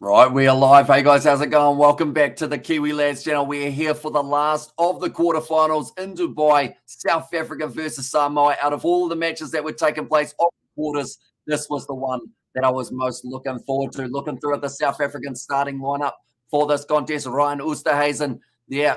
Right, we are live. Hey guys, how's it going? Welcome back to the Kiwi Lads channel. We are here for the last of the quarterfinals in Dubai, South Africa versus Samoa. Out of all the matches that were taking place of the quarters, this was the one that I was most looking forward to. Looking through at the South African starting lineup for this contest: Ryan Oosterhuizen,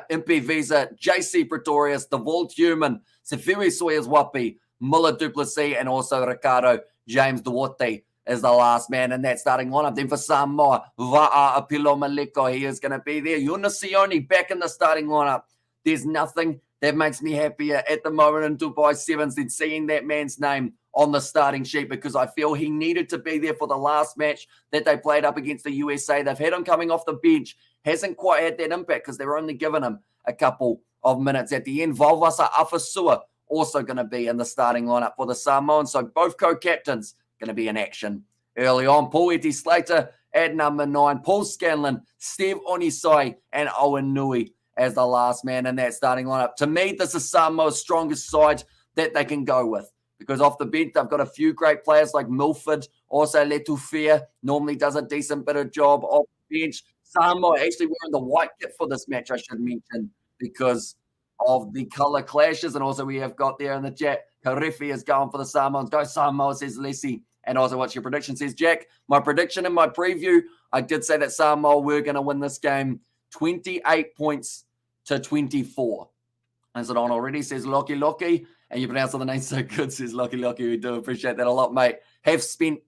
Impey Visa, JC Pretorius, the Vault Human, Sefiri Sawyers Wapi, Muller Duplessis, and also Ricardo James Duarte is the last man in that starting lineup. Then for Samoa, Va'a Apilo Maleko, he is going to be there. Yuna Sione back in the starting lineup. There's nothing that makes me happier at the moment in DUBAI Sevens than seeing that man's name on the starting sheet, because I feel he needed to be there for the last match that they played up against the USA. They've had him coming off the bench. Hasn't quite had that impact because they're only giving him a couple of minutes at the end. Valvasa Afasua also going to be in the starting lineup for the Samoans. So both co-captains going to be in action early on. Paul Eti Slater at number 9, Paul Scanlon, Steve Onisai, and Owen Nui as the last man in that starting lineup. To me, this is Samoa's strongest side that they can go with, because off the bench, they've got a few great players like Milford, also Letufia, normally does a decent bit of job off the bench. Samoa actually wearing the white kit for this match, I should mention, because of the color clashes. And also we have got there in the chat, Karifi is going for the Samoans. Go Samoa, says Leslie. And also what's your prediction, says Jack. My prediction in my preview, I did say that Samoa were going to win this game 28 points to 24. Is it on already, says Loki. And you pronounce all the names so good, says Loki. We do appreciate that a lot, mate. Have spent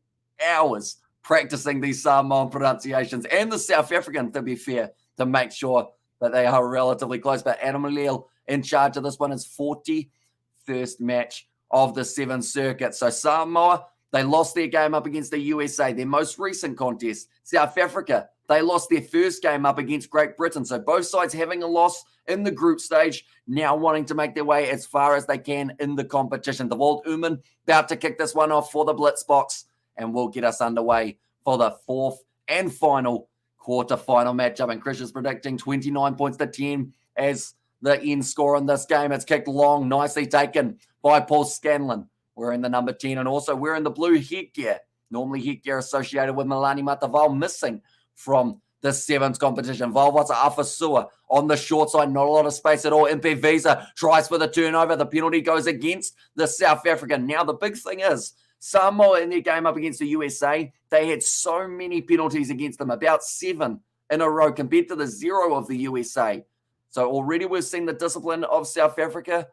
hours practicing these Samoan pronunciations and the South African, to be fair, to make sure that they are relatively close. But Adam Leal in charge of this one is 41st match of the 7 circuit. So Samoa, they lost their game up against the USA, their most recent contest. South Africa, they lost their first game up against Great Britain. So both sides having a loss in the group stage, now wanting to make their way as far as they can in the competition. The Walt Uman about to kick this one off for the Blitzboks, and will get us underway for the 4th and final quarter-final matchup. And Chris is predicting 29 points to 10 as the end score in this game. It's kicked long, nicely taken by Paul Scanlon, wearing the number 10, and also wearing the blue headgear. Normally headgear associated with Milani Mataval, missing from the Sevens competition. Valvasa Afasua on the short side, not a lot of space at all. Impey Visa tries for the turnover. The penalty goes against the South African. Now the big thing is, Samoa in their game up against the USA, they had so many penalties against them, about 7 in a row compared to the 0 of the USA. So already we've seen the discipline of South Africa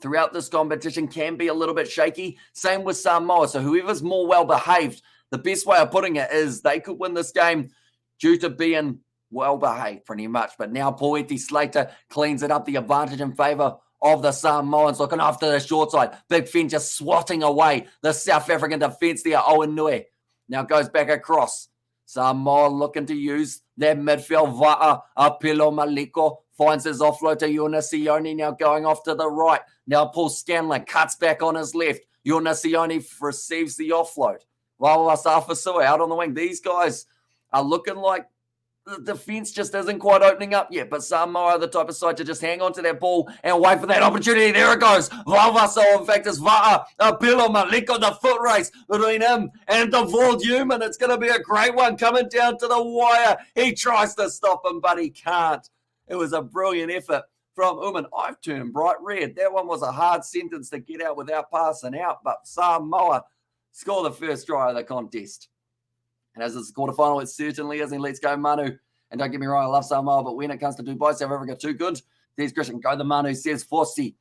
throughout this competition can be a little bit shaky. Same with Samoa. So whoever's more well-behaved, the best way of putting it is they could win this game due to being well-behaved pretty much. But now Poeti Slater cleans it up, the advantage in favour of the Samoans, looking after the short side. Big Fen just swatting away the South African defence there. Owen Nui now goes back across. Samoa looking to use their midfield. Va'a Apilo Maleko finds his offload to Yuna Sione, now going off to the right. Now Paul Scanlon cuts back on his left. Yuna Sione receives the offload. Valvasa Afasua out on the wing. These guys are looking like the defence just isn't quite opening up yet, but Samoa are the type of side to just hang on to that ball and wait for that opportunity. There it goes. Valvasa, in fact, is Va'a Apilo Maleko, the foot race between him and the Vault Human. It's going to be a great one coming down to the wire. He tries to stop him, but he can't. It was a brilliant effort from Uman. I've turned bright red. That one was a hard sentence to get out without passing out, but Samoa score the first try of the contest. And as it's the quarterfinal, it certainly is. And let's go, Manu. And don't get me wrong, I love Samoa, but when it comes to Dubai, South Africa, too good. There's Christian. Go the Manu, says Fossi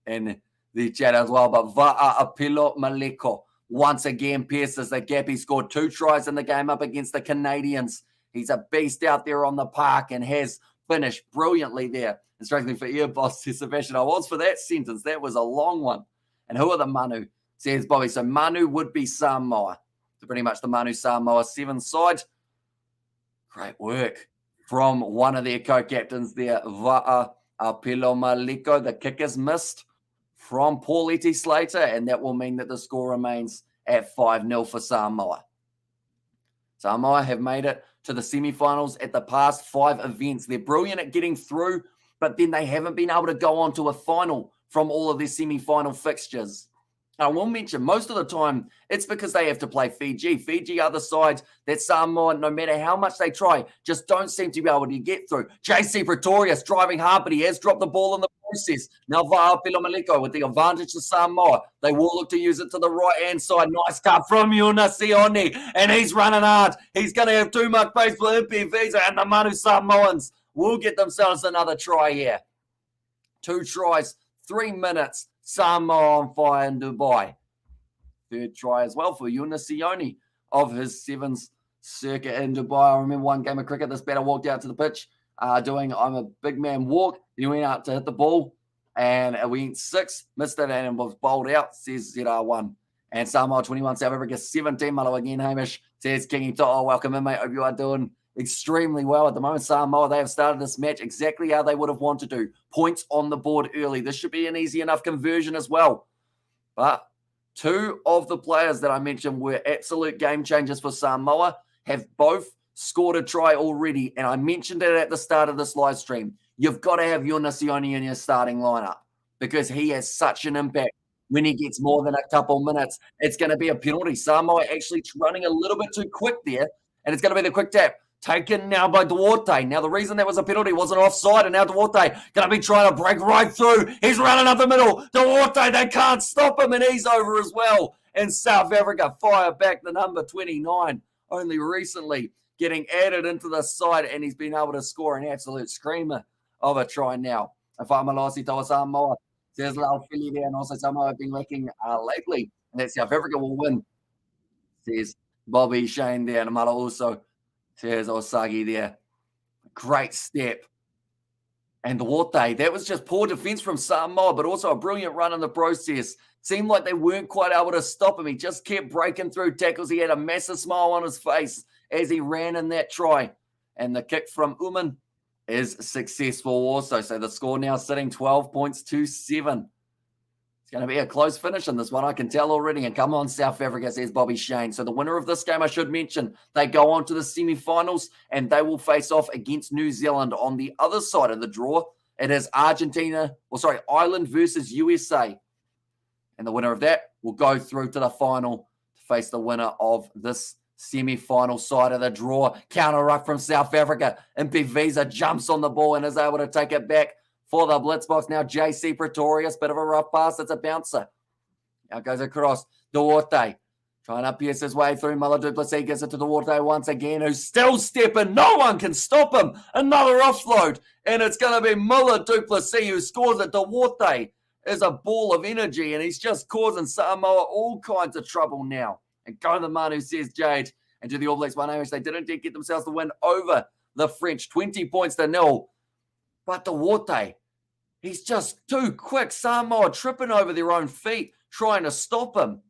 in the chat as well. But Va'a Apilo Maleko once again pierces the gap. He scored 2 tries in the game up against the Canadians. He's a beast out there on the park and has finished brilliantly there. And struggling for Earboss, says Sebastian. I was for that sentence. That was a long one. And who are the Manu, says Bobby. So Manu would be Samoa. So pretty much the Manu Samoa 7 side. Great work from one of their co-captains there, Va'a Apilo Maleko. The kick is missed from Paul Eti Slater, and that will mean that the score remains at 5-0 for Samoa. Samoa have made it to the semi-finals at the past 5 events. They're brilliant at getting through, but then they haven't been able to go on to a final from all of their semi-final fixtures. I will mention most of the time it's because they have to play Fiji. Fiji are the sides that Samoa, no matter how much they try, just don't seem to be able to get through. JC Pretorius driving hard, but he has dropped the ball in the process. Now Va'a Pilomaliko with the advantage to Samoa. They will look to use it to the right-hand side. Nice cut from Yuna Sione, and he's running hard. He's going to have too much pace for MP Visa, and the Manu Samoans will get themselves another try here. 2 tries, 3 minutes. Samoa on fire in Dubai. 3rd try as well for Yuna Sione of his Sevens circuit in Dubai. I remember one game of cricket, this batter walked out to the pitch doing I'm a big man walk. He went out to hit the ball and it went 6, missed it and was bowled out, says ZR1. And Samoa 21, South Africa 17. Malo again, Hamish, says Kingy To'o. Welcome in, mate. Hope you are doing extremely well at the moment. Samoa, they have started this match exactly how they would have wanted to. Points on the board early. This should be an easy enough conversion as well. But 2 of the players that I mentioned were absolute game changers for Samoa, have both scored a try already. And I mentioned it at the start of this live stream. You've got to have Yuna Sione in your starting lineup because he has such an impact. When he gets more than a couple minutes, it's going to be a penalty. Samoa actually running a little bit too quick there, and it's going to be the quick tap. Taken now by Duarte. Now, the reason that was a penalty wasn't offside, and now Duarte going to be trying to break right through. He's running up the middle. Duarte, they can't stop him, and he's over as well. And South Africa fire back the number 29, only recently getting added into the side, and he's been able to score an absolute screamer of a try now. Whaamalasi Toa Samoa. There's Lau Philly there, and also Samoa have been lacking lately, and that South Africa will win, says Bobby Shane there, and Amala also. There's Osagi there. Great step. And Duarte, that was just poor defense from Samoa, but also a brilliant run in the process. Seemed like they weren't quite able to stop him. He just kept breaking through tackles. He had a massive smile on his face as he ran in that try. And the kick from Uman is successful also. So the score now sitting 12 points to 7. It's going to be a close finish in this one, I can tell already. And come on, South Africa, says Bobby Shane. So the winner of this game, I should mention, they go on to the semi-finals and they will face off against New Zealand. On the other side of the draw, it is Ireland versus USA. And the winner of that will go through to the final to face the winner of this semi-final side of the draw. Counter ruck from South Africa. Impivisa jumps on the ball and is able to take it back for the Blitzboks. Now JC Pretorius, bit of a rough pass. It's a bouncer. Now goes across. Duarte trying to pierce his way through. Mala du Plessis gets it to Duarte once again, who's still stepping. No one can stop him. Another offload. And it's going to be Mala du Plessis who scores it. Duarte is a ball of energy, and he's just causing Samoa all kinds of trouble now. And go the man who says Jade. And to the All Blacks by Irish, they didn't get themselves the win over the French. 20 points to 0. But Duarte, he's just too quick. Samoa tripping over their own feet, trying to stop him.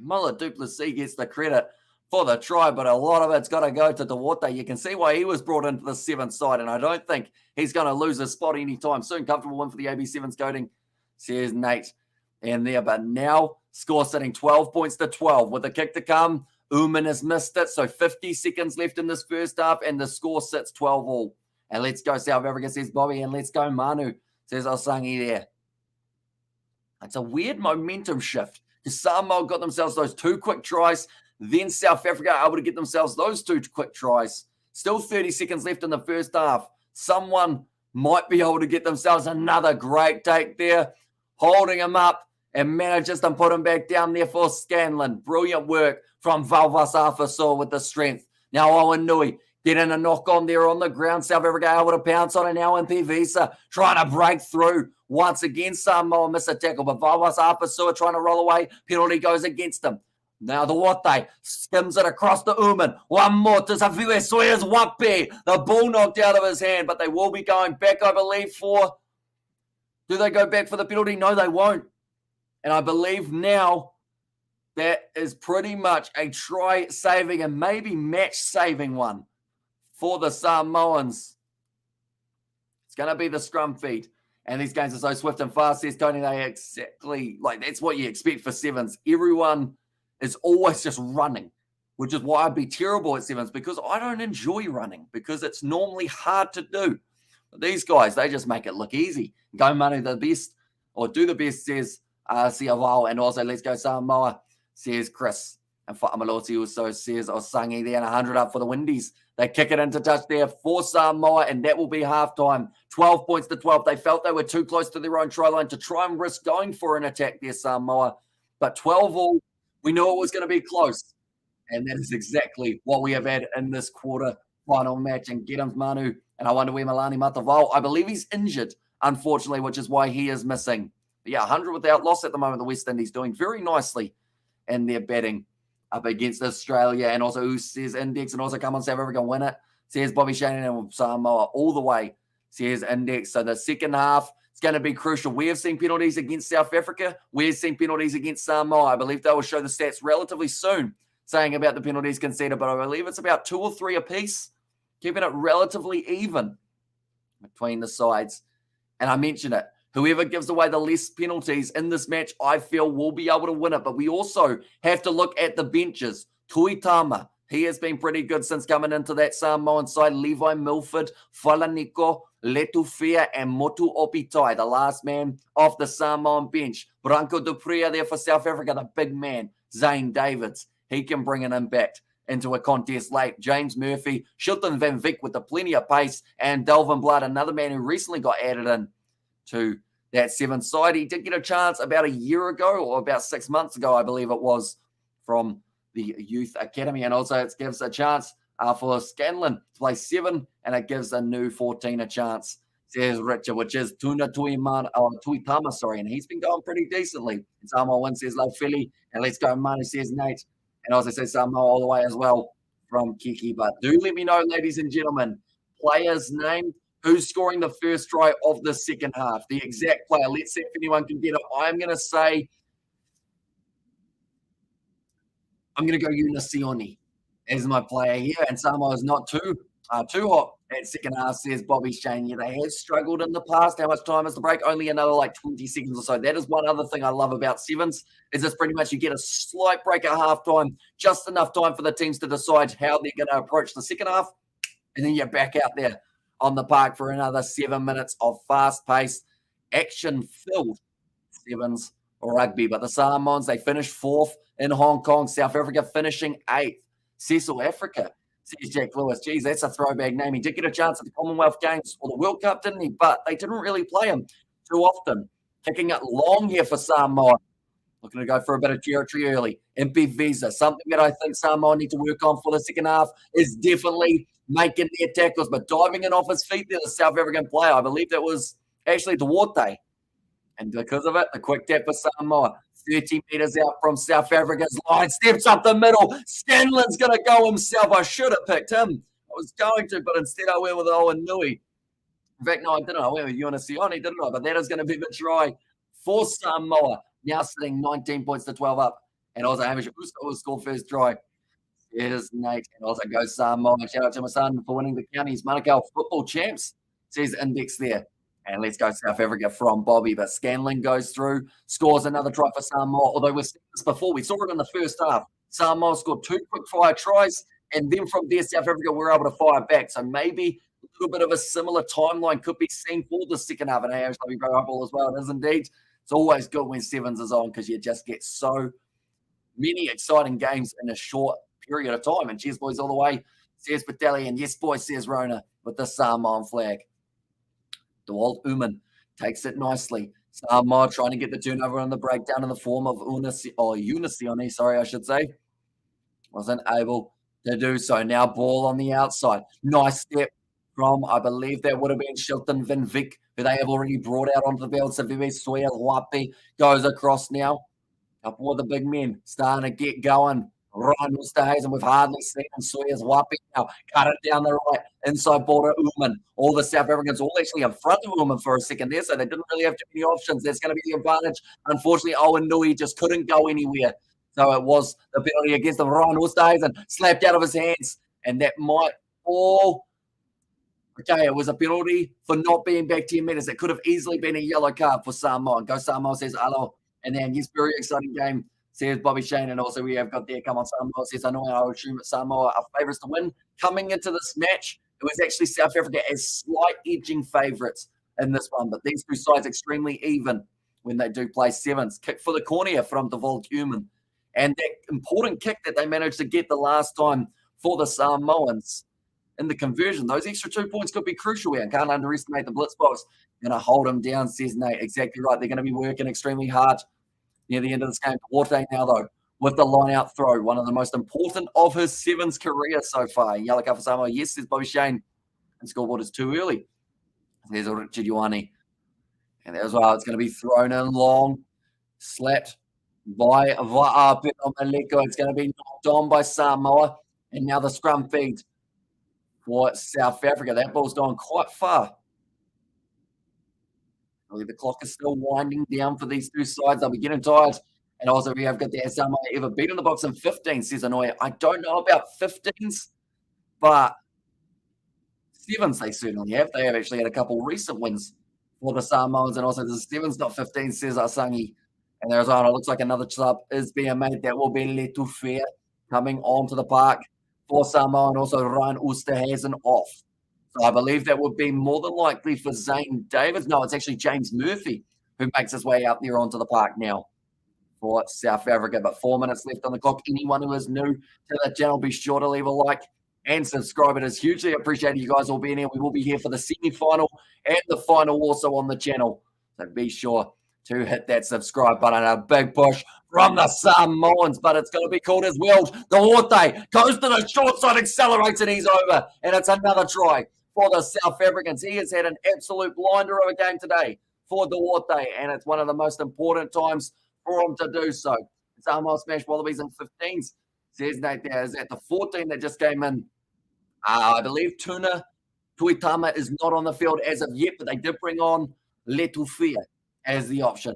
Mala du Plessis gets the credit for the try, but a lot of it's got to go to Duarte. You can see why he was brought into the 7th side, and I don't think he's going to lose his spot anytime soon. Comfortable win for the AB Sevens coding, says Nate in there. But now, score sitting 12 points to 12. With the kick to come, Uman has missed it, so 50 seconds left in this first half, and the score sits 12 all. And let's go South Africa, says Bobby, and let's go Manu, says Osangi there. It's a weird momentum shift because Samoa got themselves those 2 quick tries. Then South Africa are able to get themselves those 2 quick tries. Still 30 seconds left in the first half. Someone might be able to get themselves another great take there. Holding him up and manages to put him back down there for Scanlon. Brilliant work from Valvasafaso with the strength. Now Owen Nui getting a knock on there on the ground. South Africa able to pounce on it now. Impivisa trying to break through. Once again, Samoa miss a tackle, but Valvasafaso trying to roll away. Penalty goes against him. Now the Duarte skims it across to Uman. One more to Safiwe Sawyer's Wapi. The ball knocked out of his hand, but they will be going back, I believe, for... Do they go back for the penalty? No, they won't. And I believe now that is pretty much a try-saving and maybe match-saving one for the Samoans. It's going to be the scrum feed. And these games are so swift and fast, says Tony. They exactly, that's what you expect for Sevens. Everyone is always just running, which is why I'd be terrible at Sevens, because I don't enjoy running, because it's normally hard to do. But these guys, they just make it look easy. Go Manu the best, or do the best, says Siavao, and also let's go Samoa, says Chris. And Fa'amaloti also says Osangi there, and 100 up for the Windies. They kick it into touch there for Samoa, and that will be halftime. 12 points to 12. They felt they were too close to their own try line to try and risk going for an attack there, Samoa. But 12 all, we knew it was going to be close. And that is exactly what we have had in this quarter final match. And get him, Manu. And I wonder where Milani Matavao, I believe he's injured, unfortunately, which is why he is missing. But yeah, 100 without loss at the moment. The West Indies doing very nicely in their batting up against Australia, and also who says Index, and also come on South Africa win it, says Bobby Shannon, and Samoa all the way, says Index. So the second half is going to be crucial. We have seen penalties against South Africa. We've seen penalties against Samoa. I believe they will show the stats relatively soon, saying about the penalties conceded, but I believe it's about 2 or 3 apiece, keeping it relatively even between the sides. And I mentioned it. Whoever gives away the less penalties in this match, I feel will be able to win it. But we also have to look at the benches. Tuitama, he has been pretty good since coming into that Samoan side. Levi Milford, Falaniko, Letufia, and Motu Opitai, the last man off the Samoan bench. Branko Dupria there for South Africa, the big man, Zane Davids. He can bring an impact into a contest late. James Murphy, Shilton Van Vick with the plenty of pace, and Delvin Blood, another man who recently got added in to that Sevens side. He did get a chance about a year ago, or about 6 months ago, I believe it was, from the Youth Academy. And also it gives a chance for Scanlon to play 7, and it gives a new 14 a chance, says Richard, which is Tuitama, sorry, and he's been going pretty decently. And Samoa win, says Philly, and let's go Manu, says Nate. And also says Samoa all the way as well from Kiki. But do let me know, ladies and gentlemen, players' name, who's scoring the first try of the second half, the exact player. Let's see if anyone can get it. I'm going to say, I'm going to go Unisioni as my player here. And Samoa is not too hot at second half, says Bobby Shane. Yeah, they have struggled in the past. How much time is the break? Only another like 20 seconds or so. That is one other thing I love about Sevens, is it's pretty much you get a slight break at halftime, just enough time for the teams to decide how they're going to approach the second half, and then you're back out there on the park for another 7 minutes of fast-paced, action-filled Sevens rugby. But the Samoans, they finished 4th in Hong Kong. South Africa finishing 8th. Cecil Africa, says Jack Lewis. Geez, that's a throwback name. He did get a chance at the Commonwealth Games or the World Cup, didn't he? But they didn't really play him too often. Kicking it long here for Samoa. Looking to go for a bit of territory early. MP Visa, something that I think Samoa need to work on for the second half is definitely making their tackles, but diving in off his feet there, the South African player, I believe that was actually Duarte. And because of it, the quick tap for Samoa, 30 meters out from South Africa's line, steps up the middle. Scanlon's going to go himself. I should have picked him. I was going to, but instead I went with Owen Nui. In fact, no, I didn't. I went with Unisioni, didn't I? But that is going to be the try for Samoa. Now sitting 19 points to 12 up. And also Hamish Usta will score first try. Here's Nate. And also goes Samoa. Shout out to my son for winning the county's Manukau football champs, says Index there. And let's go South Africa from Bobby. But Scanlon goes through, scores another try for Samoa. Although we've seen this before. We saw it in the first half. Samoa scored 2 quick-fire tries. And then from there, South Africa were able to fire back. So maybe a little bit of a similar timeline could be seen for the second half. And AHW Rugby as well. It is indeed. It's always good when Sevens is on because you just get so many exciting games in a short period of time. And cheers, boys, all the way, says Battalion. Yes, boys, says Rona with the Samoan flag. DeWalt Uman takes it nicely. Samoa trying to get the turnover on the breakdown in the form of Unisioni, sorry, I should say. Wasn't able to do so. Now ball on the outside. Nice step from, I believe that would have been Shilton Van Vick, who they have already brought out onto the field. Savime Soya Huapi goes across now. Couple of the big men starting to get going. Ryan Mustahazen, we've hardly seen him. Soya's Huapi now. Cut it down the right. Inside border, Uman. All the South Africans all actually in front of Uman for a second there, so they didn't really have too many options. That's going to be the advantage. Unfortunately, Owen Nui just couldn't go anywhere. So it was the penalty against them. Ryan Mustahazen slapped out of his hands, and that might all... Okay, it was a penalty for not being back 10 minutes. It could have easily been a yellow card for Samoa. Go Samoa, says Alo. And then, yes, very exciting game, says Bobby Shane. And also we have got there, come on, Samoa, says, I know I would assume that Samoa are favourites to win. Coming into this match, it was actually South Africa as slight edging favourites in this one. But these two sides extremely even when they do play sevens. Kick for the corner from the Volkumen. And that important kick that they managed to get the last time for the Samoans in the conversion, those extra 2 points could be crucial here. Can't underestimate the Blitzboks. Going to hold them down, says Nate. Exactly right. They're going to be working extremely hard near the end of this game. Duarte now, though, with the line-out throw, one of the most important of his sevens career so far. Yellow card for Samoa. Yes, says Bobby Shane. And scoreboard is too early. There's Richard Ioane. And as well, it's going to be thrown in long, slapped by Va'apetaleko. It's going to be knocked on by Samoa. And now the scrum feed for South Africa. That ball's gone quite far. The clock is still winding down for these two sides. They'll be getting tired. And also, we have got the Samoa ever beaten the box in 15, says Anoya. I don't know about 15s, but sevens they certainly have. They have actually had a couple recent wins for the Samoans, and also the sevens, not 15, says Asangi. And there's on. It looks like another sub is being made. That will be Letufea coming onto the park for Samoa, and also Ryan Oosterhuizen off. So I believe that would be more than likely for Zane Davids. No, it's actually James Murphy who makes his way out there onto the park now for South Africa. But 4 minutes left on the clock. Anyone who is new to the channel, be sure to leave a like and subscribe. It is hugely appreciated you guys all being here. We will be here for the semi-final and the final also on the channel. So be sure to hit that subscribe button. A big push from the Samoans, but it's going to be called as well. Duarte goes to the short side, accelerates, and he's over. And it's another try for the South Africans. He has had an absolute blinder of a game today for Duarte, and it's one of the most important times for him to do so. Samoa smash Wallabies in 15s. Says Nate there. Is that the 14 that just came in? I believe Tuna Tuitama is not on the field as of yet, but they did bring on Letufea as the option.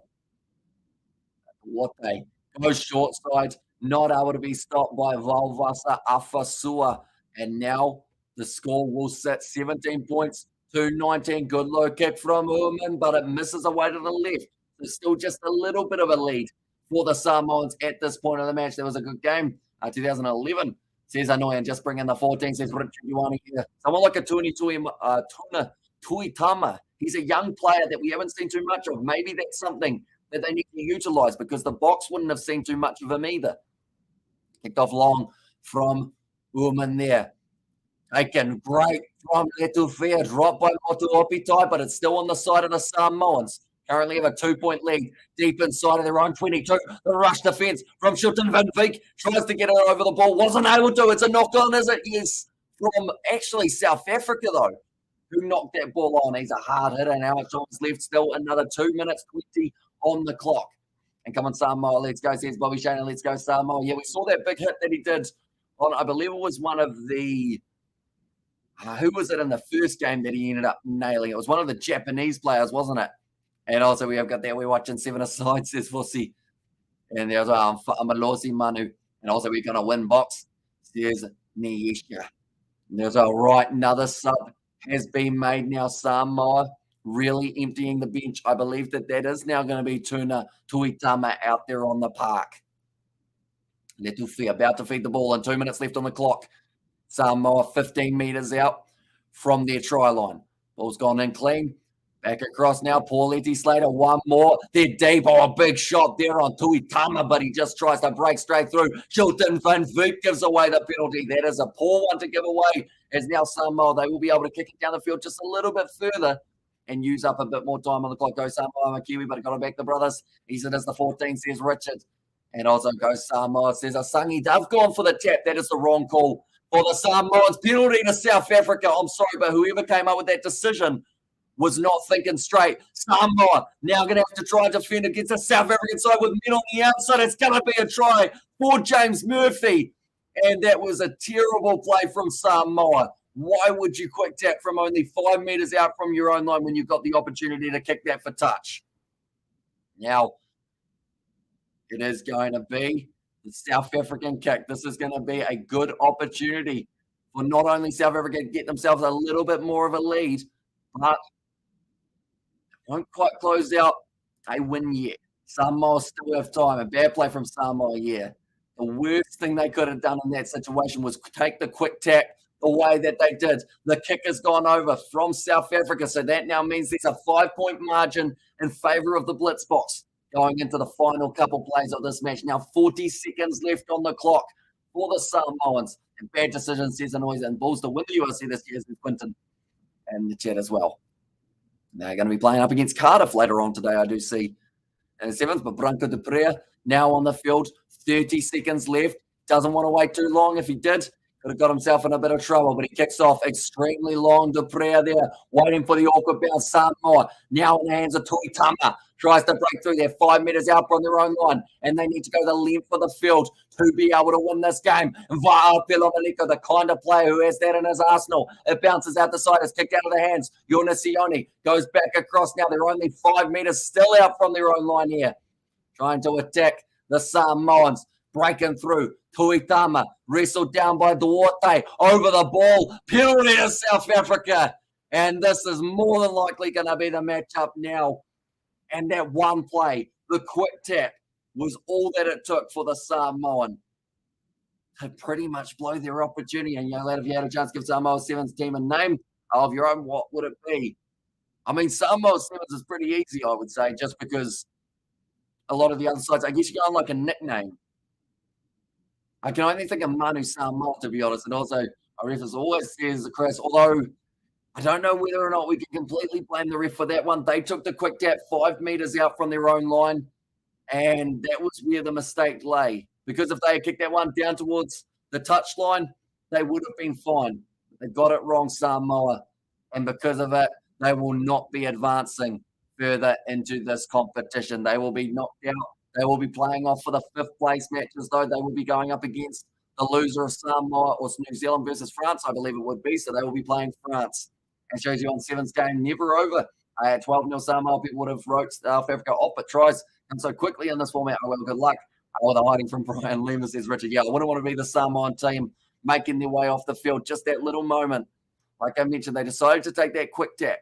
Duarte goes short side, not able to be stopped by Valvasa Afasua. And now the score will sit 17 points to 19. Good low kick from Ullman, but it misses away to the left. There's still just a little bit of a lead for the Samoans at this point of the match. There was a good game, 2011, says Anoy, just bring in the 14, says Richard Ioane here. Someone like a Tuna Tuitama. He's a young player that we haven't seen too much of. Maybe that's something that they need to utilize because the box wouldn't have seen too much of him either. Kicked off long from Ullman there. Taken great from Letufea, dropped by Motuopitai, but it's still on the side of the Samoans. Currently have a 2-point lead deep inside of their own 22. The rush defense from Shilton Van Veek tries to get it over the ball. Wasn't able to. It's a knock on, is it? Yes. From actually South Africa, though, who knocked that ball on. He's a hard hitter. And how much time is left? Still another 2 minutes 20 on the clock. And come on, Samoa. Let's go, says Bobby Shane. Let's go, Samoa. Yeah, we saw that big hit that he did on, I believe it was one of the who was it in the first game that he ended up nailing? It was one of the Japanese players, wasn't it? And also we have got that we're watching 7-a-side, says Fossi. And there's Malosi Manu. And also we're going to win box, says Niesha. And there's another sub has been made now. Samoa really emptying the bench. I believe that is now going to be Tuna Tuitama out there on the park. Letufea about to feed the ball and 2 minutes left on the clock. Samoa 15 meters out from their try line. Ball's gone in clean. Back across now. Paulette Slater, one more. They're deep. A big shot there on Tuitama, but he just tries to break straight through. Shilton Van Veek gives away the penalty. That is a poor one to give away. As now Samoa, they will be able to kick it down the field just a little bit further and use up a bit more time on the clock. Go Samoa, Kiwi, but got it back the brothers. He's it as the 14, says Richard. And also goes Samoa, says Asangi. They've gone for the tap. That is the wrong call for the Samoans. Penalty to South Africa. I'm sorry, but whoever came up with that decision was not thinking straight. Samoa now going to have to try and defend against the South African side with men on the outside. It's going to be a try for James Murphy. And that was a terrible play from Samoa. Why would you quick tap from only 5 meters out from your own line when you've got the opportunity to kick that for touch? Now, it is going to be the South African kick. This is going to be a good opportunity for not only South Africa to get themselves a little bit more of a lead, but won't quite close out a win yet. Samoa still have time. A bad play from Samoa, yeah. The worst thing they could have done in that situation was take the quick tap the way that they did. The kick has gone over from South Africa, so that now means there's a 5-point margin in favour of the Blitzboks going into the final couple plays of this match. Now 40 seconds left on the clock for the Samoans. And bad decision, says Anois, and Bulls to win the URC this year, says Quinton and the chat as well. They're going to be playing up against Cardiff later on today, I do see. And Sevens, but Branco de Pereira now on the field. 30 seconds left. Doesn't want to wait too long. If he did, could have got himself in a bit of trouble, but he kicks off extremely long. De Pereira there, waiting for the awkward bounce. Samoa now in the hands of Tuitama. Tries to break through there, 5 meters out from their own line, and they need to go the length of the field to be able to win this game. Va'a Pelomaliko, the kind of player who has that in his arsenal. It bounces out the side, it's kicked out of the hands. Yonasioni goes back across now. They're only 5 meters still out from their own line here. Trying to attack the Samoans, breaking through. Tuitama wrestled down by Duarte, over the ball, penalty to South Africa. And this is more than likely going to be the matchup now. And that one play, the quick tap, was all that it took for the Samoan to pretty much blow their opportunity. And, lad, if you had a chance to give Samoa Sevens team a name of your own, what would it be? I mean, Samoa Sevens is pretty easy, I would say, just because a lot of the other sides, I guess you go on like a nickname. I can only think of Manu Samoa, to be honest. And also, our ref always says, Chris, although I don't know whether or not we can completely blame the ref for that one. They took the quick tap 5 meters out from their own line, and that was where the mistake lay. Because if they had kicked that one down towards the touchline, they would have been fine. They got it wrong, Samoa, and because of it, they will not be advancing further into this competition. They will be knocked out. They will be playing off for the 5th place matches, though. They will be going up against the loser of Samoa or New Zealand versus France, I believe it would be. So they will be playing France. And shows you on Sevens game, never over. At 12-0 Samoa, people would have wrote South Africa off, but tries come so quickly in this format. Oh, well, good luck. Oh, they're hiding from Brian Lima, says Richard. Yeah, I wouldn't want to be the Samoan team making their way off the field. Just that little moment. Like I mentioned, they decided to take that quick tap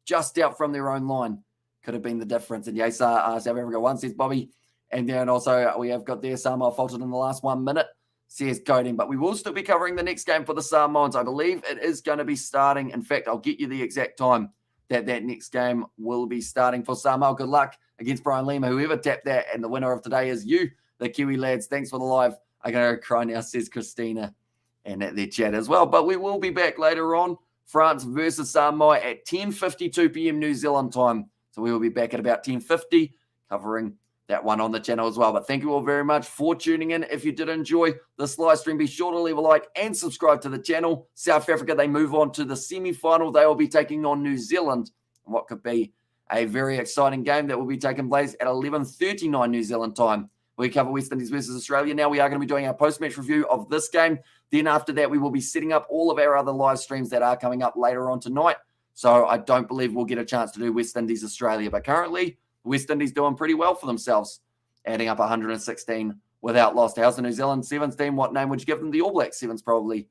just out from their own line. Could have been the difference. And yes, South Africa won, says Bobby. And then also we have got their Samoa faltered in the last 1 minute, says Coding. But we will still be covering the next game for the Samoans. I believe it is going to be starting. In fact, I'll get you the exact time that next game will be starting for Samoa. Good luck against Brian Lima. Whoever tapped that, and the winner of today is you, the Kiwi lads. Thanks for the live. I'm going to cry now, says Christina, and at their chat as well. But we will be back later on. France versus Samoa at 10:52 p.m. New Zealand time. So we will be back at about 10:50 covering that one on the channel as well. But thank you all very much for tuning in. If you did enjoy this live stream, be sure to leave a like and subscribe to the channel. South Africa, they move on to the semi-final. They will be taking on New Zealand, what could be a very exciting game that will be taking place at 11:39 New Zealand time. We cover West Indies versus Australia. Now we are going to be doing our post-match review of this game. Then after that, we will be setting up all of our other live streams that are coming up later on tonight. So I don't believe we'll get a chance to do West Indies Australia. But currently, West Indies doing pretty well for themselves, adding up 116 without loss. How's the New Zealand Sevens team? What name would you give them? The All Black Sevens probably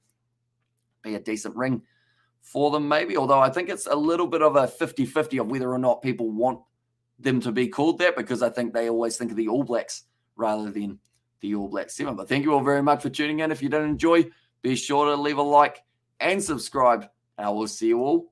be a decent ring for them maybe, although I think it's a little bit of a 50-50 of whether or not people want them to be called that, because I think they always think of the All Blacks rather than the All Black Seven. But thank you all very much for tuning in. If you did enjoy, be sure to leave a like and subscribe. I will see you all